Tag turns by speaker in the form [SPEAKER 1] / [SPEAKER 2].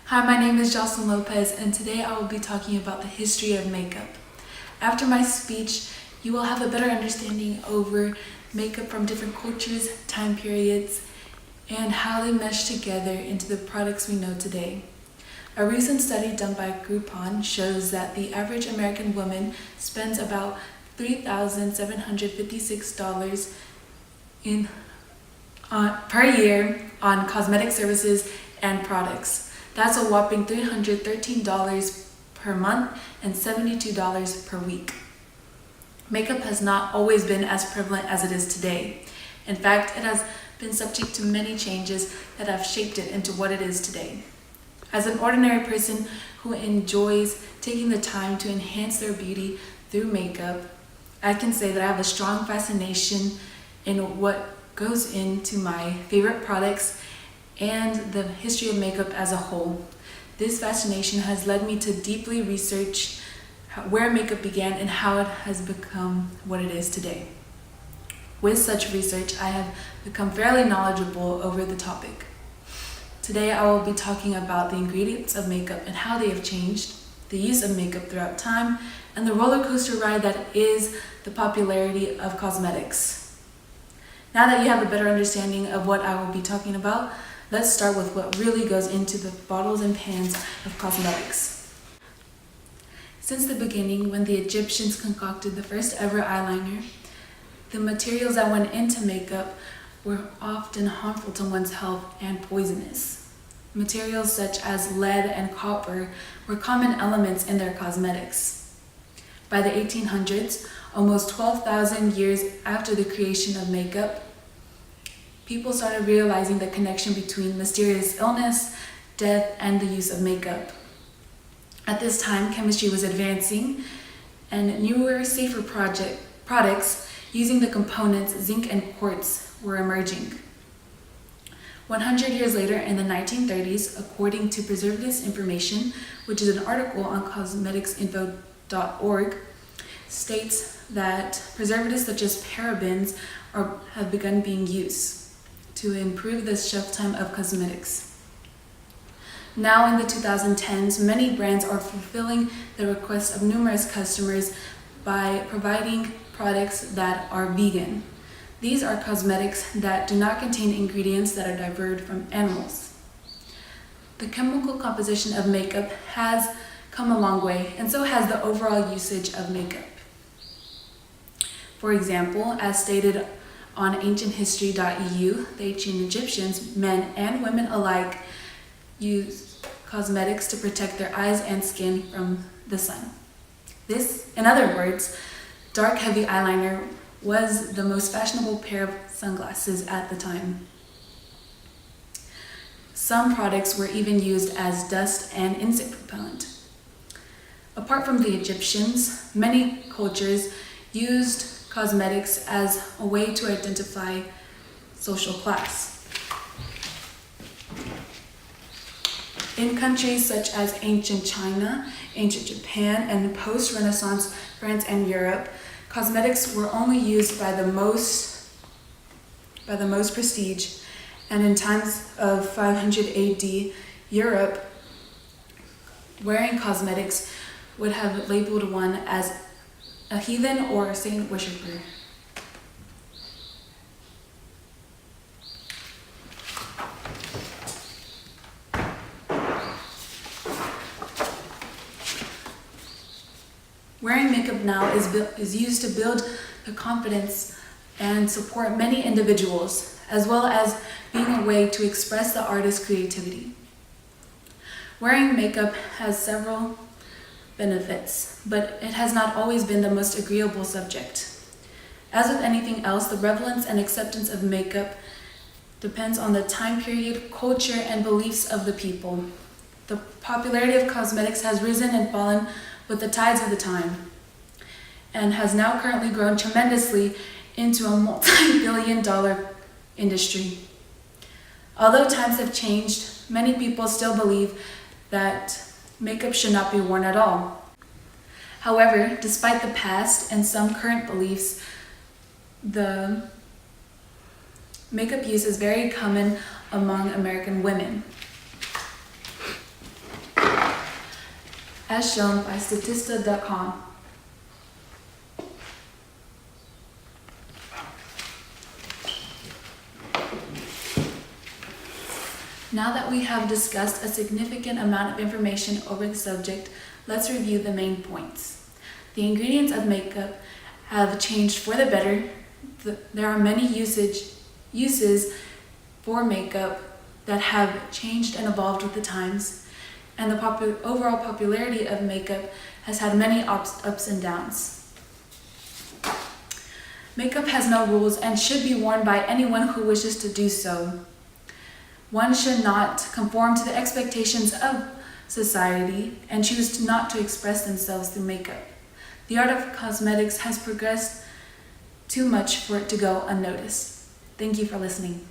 [SPEAKER 1] Hi, my name is Jocelyn Lopez, and today I will be talking about the history of makeup. After my speech, you will have a better understanding over makeup from different cultures, time periods, and how they mesh together into the products we know today. A recent study done by Groupon shows that the average American woman spends about $3,756 per year on cosmetic services and products. That's a whopping $313 per month and $72 per week. Makeup has not always been as prevalent as it is today. In fact, it has been subject to many changes that have shaped it into what it is today. As an ordinary person who enjoys taking the time to enhance their beauty through makeup, I can say that I have a strong fascination in what goes into my favorite products and the history of makeup as a whole. This fascination has led me to deeply research where makeup began and how it has become what it is today. With such research, I have become fairly knowledgeable over the topic. Today, I will be talking about the ingredients of makeup and how they have changed, the use of makeup throughout time, and the roller coaster ride that is the popularity of cosmetics. Now that you have a better understanding of what I will be talking about, let's start with what really goes into the bottles and pans of cosmetics. Since the beginning, when the Egyptians concocted the first ever eyeliner, the materials that went into makeup were often harmful to one's health and poisonous. Materials such as lead and copper were common elements in their cosmetics. By the 1800s, almost 12,000 years after the creation of makeup, people started realizing the connection between mysterious illness, death, and the use of makeup. At this time, chemistry was advancing, and newer, safer products using the components zinc and quartz were emerging. 100 years later, in the 1930s, according to Preservatives Information, which is an article on cosmeticsinfo.org, states that preservatives such as parabens have begun being used to improve the shelf time of cosmetics. Now in the 2010s, many brands are fulfilling the requests of numerous customers by providing products that are vegan. These are cosmetics that do not contain ingredients that are derived from animals. The chemical composition of makeup has come a long way, and so has the overall usage of makeup. For example, as stated on ancienthistory.eu, the ancient Egyptians, men and women alike, used cosmetics to protect their eyes and skin from the sun. This, in other words, dark heavy eyeliner was the most fashionable pair of sunglasses at the time. Some products were even used as dust and insect repellent. Apart from the Egyptians, many cultures used cosmetics as a way to identify social class. In countries such as ancient China, ancient Japan, and post-Renaissance France and Europe, cosmetics were only used by the most prestige, and in times of 500 AD, Europe, wearing cosmetics would have labeled one as a heathen or a saint worshiper. Wearing makeup now is used to build the confidence and support many individuals, as well as being a way to express the artist's creativity. Wearing makeup has several benefits, but it has not always been the most agreeable subject. As with anything else, the prevalence and acceptance of makeup depends on the time period, culture, and beliefs of the people. The popularity of cosmetics has risen and fallen with the tides of the time, and has now currently grown tremendously into a multi-billion-dollar industry. Although times have changed, many people still believe that makeup should not be worn at all. However, despite the past and some current beliefs, the makeup use is very common among American women. as shown by Statista.com. Now that we have discussed a significant amount of information over the subject, let's review the main points. The ingredients of makeup have changed for the better. There are many uses for makeup that have changed and evolved with the times, and the overall popularity of makeup has had many ups and downs. Makeup has no rules and should be worn by anyone who wishes to do so. One should not conform to the expectations of society and choose not to express themselves through makeup. The art of cosmetics has progressed too much for it to go unnoticed. Thank you for listening.